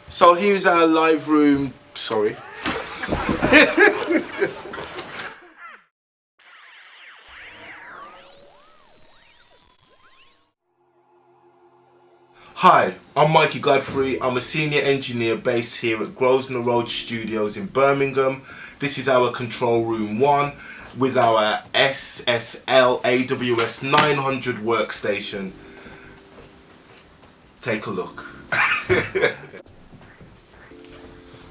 So here's our live room. Sorry. Hi, I'm Mikey Godfrey. I'm a senior engineer based here at Grosvenor Road Studios in Birmingham. This is our control room 1 with our SSL AWS 900 workstation. Take a look.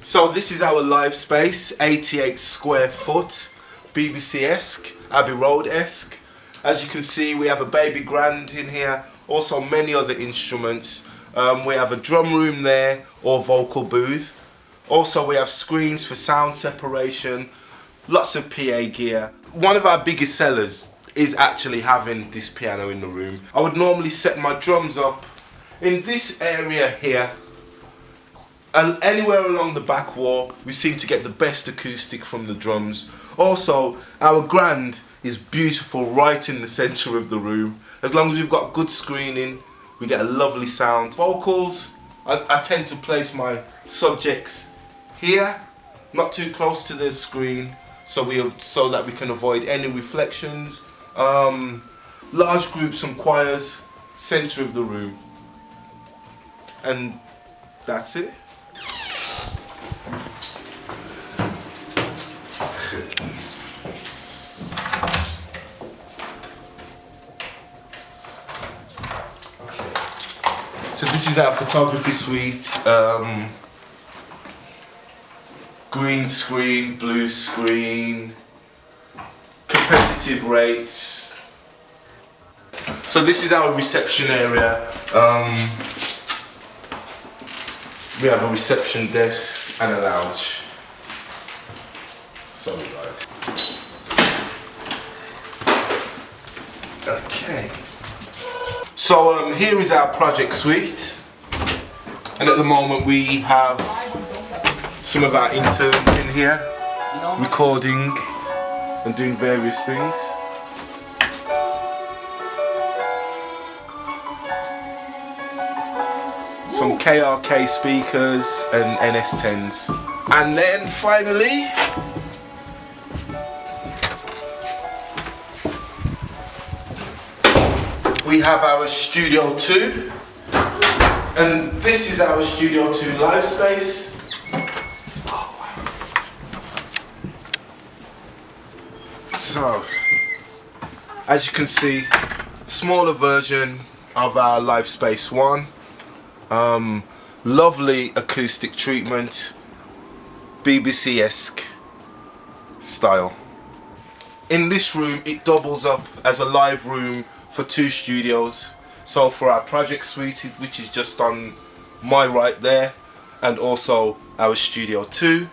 So this is our live space, 88 square foot, BBC-esque, Abbey Road-esque. As you can see, we have a baby grand in here, also many other instruments. We have a drum room there, or vocal booth. Also we have screens for sound separation, lots of PA gear. One of our biggest sellers is actually having this piano in the room. I would normally set my drums up in this area here. And anywhere along the back wall, we seem to get the best acoustic from the drums. Also, our grand is beautiful right in the centre of the room. As long as we've got good screening, we get a lovely sound. Vocals, I tend to place my subjects here, not too close to the screen, so that we can avoid any reflections. Large groups and choirs, centre of the room. And that's it. So this is our photography suite, green screen, blue screen, competitive rates. So this is our reception area. We have a reception desk and a lounge. Sorry guys. Okay. So here is our project suite, and at the moment we have some of our interns in here recording and doing various things. Some KRK speakers and NS10s. And then finally, we have our Studio 2, and this is our Studio 2 live space. So, as you can see, smaller version of our live space 1. Lovely acoustic treatment, BBC-esque style. In this room, it doubles up as a live room for 2 studios. So for our project suite, which is just on my right there, and also our Studio 2.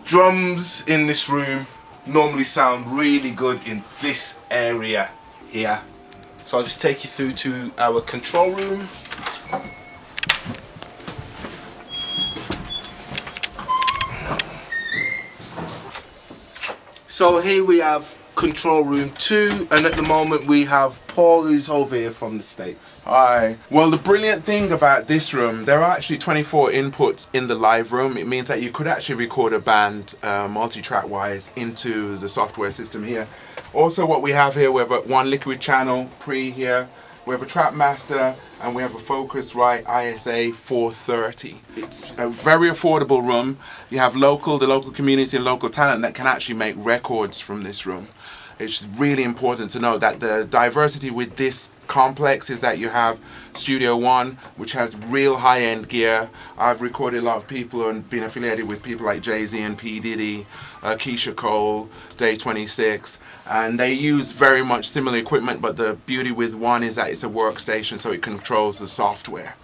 Drums in this room normally sound really good in this area here. So I'll just take you through to our control room. So here we have control room 2, and at the moment we have Paul, who's over here from the States. Hi. Well, the brilliant thing about this room, there are actually 24 inputs in the live room. It means that you could actually record a band multi-track wise into the software system here. Also what we have here, we have one liquid channel pre here, we have a trap master, and we have a Focusrite ISA 430. It's a very affordable room. You have the local community and local talent that can actually make records from this room. It's really important to know that the diversity with this complex is that you have Studio 1, which has real high-end gear. I've recorded a lot of people and been affiliated with people like Jay-Z and P. Diddy, Keisha Cole, Day 26, and they use very much similar equipment, but the beauty with 1 is that it's a workstation, so it controls the software.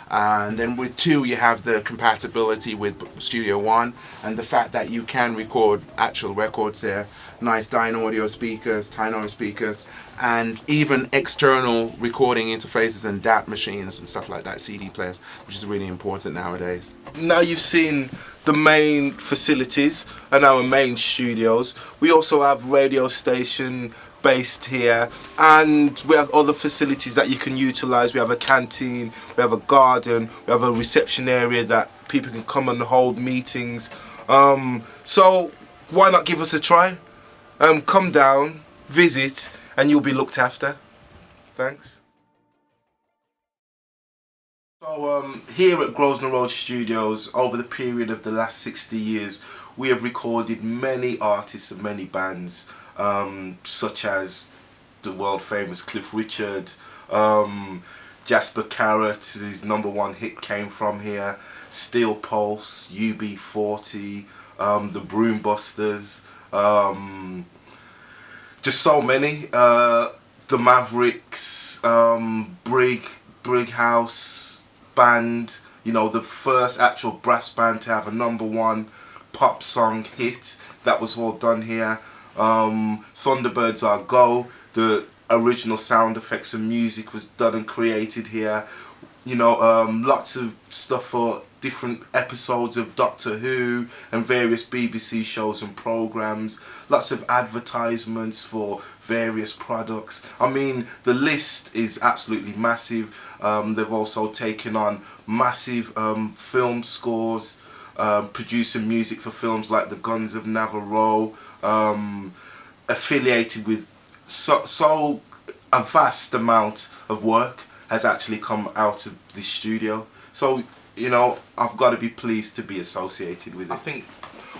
And then with 2 you have the compatibility with Studio 1 and the fact that you can record actual records there, nice Dynaudio speakers, Tyno speakers, and even external recording interfaces and DAT machines and stuff like that, CD players, which is really important nowadays. Now you've seen the main facilities and our main studios. We also have radio station, based here, and we have other facilities that you can utilize. We have a canteen, we have a garden, we have a reception area that people can come and hold meetings. So why not give us a try? Come down, visit, and you'll be looked after. Thanks. So here at Grosvenor Road Studios, over the period of the last 60 years, we have recorded many artists and many bands, such as the world famous Cliff Richard, Jasper Carrot, his #1 hit came from here, Steel Pulse, UB40, the Broombusters, just so many, the Mavericks, Brig House band, you know, the first actual brass band to have a #1 pop song hit. That was all done here. Thunderbirds Are Go, the original sound effects and music was done and created here. You know, lots of stuff for different episodes of Doctor Who and various BBC shows and programs. Lots of advertisements for various products. I mean, the list is absolutely massive. They've also taken on massive film scores, producing music for films like The Guns of Navarone, affiliated with so a vast amount of work has actually come out of this studio. So, you know, I've got to be pleased to be associated with it. I think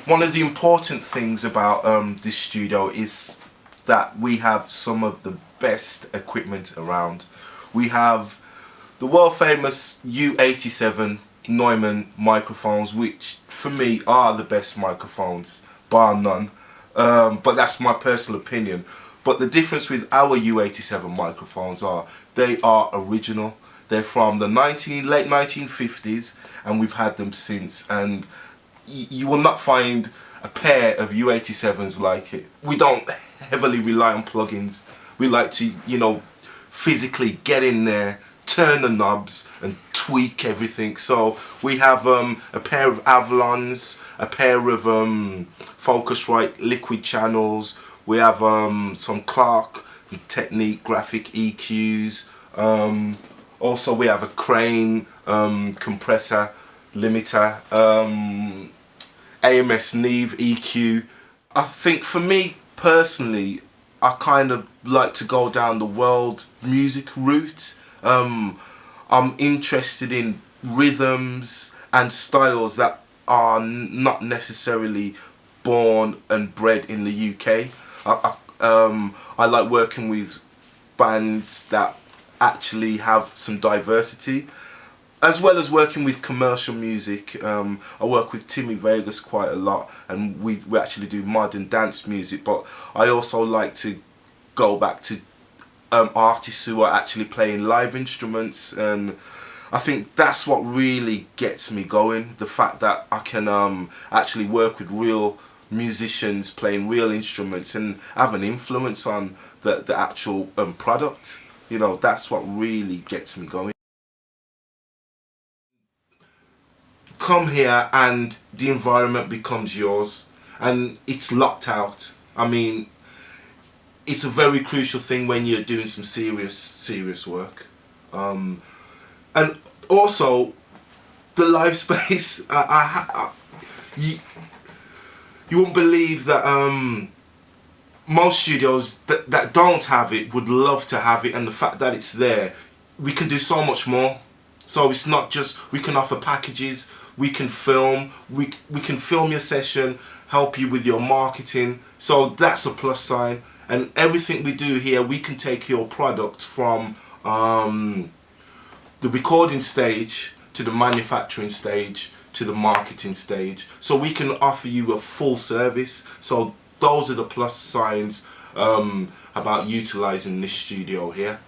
one of the important things about this studio is that we have some of the best equipment around. We have the world famous U87 Neumann microphones, which for me are the best microphones, bar none. But that's my personal opinion. But the difference with our U87 microphones are they are original. They're from the late 1950s, and we've had them since. And you will not find a pair of U87s like it. We don't heavily rely on plugins. We like to, you know, physically get in there, turn the knobs, and tweak everything. So we have a pair of Avalons, a pair of Focusrite liquid channels. We have some Clark Technique graphic EQs. Also we have a Crane compressor limiter, AMS Neve EQ. I think for me personally, I kind of like to go down the world music route. I'm interested in rhythms and styles that are not necessarily born and bred in the UK. I like working with bands that actually have some diversity, as well as working with commercial music. I work with Timmy Vegas quite a lot, and we actually do modern dance music, but I also like to go back to artists who are actually playing live instruments, and I think that's what really gets me going, the fact that I can actually work with real musicians playing real instruments and have an influence on the actual product. You know, that's what really gets me going. Come here and the environment becomes yours, and it's locked out. I mean, it's a very crucial thing when you're doing some serious work. And also the live space, you won't believe that most studios that don't have it would love to have it, and the fact that it's there, we can do so much more. So it's not just we can offer packages, we can film, we can film your session, help you with your marketing. So that's a plus sign. And everything we do here, we can take your product from the recording stage to the manufacturing stage to the marketing stage. So we can offer you a full service. So those are the plus signs about utilizing this studio here.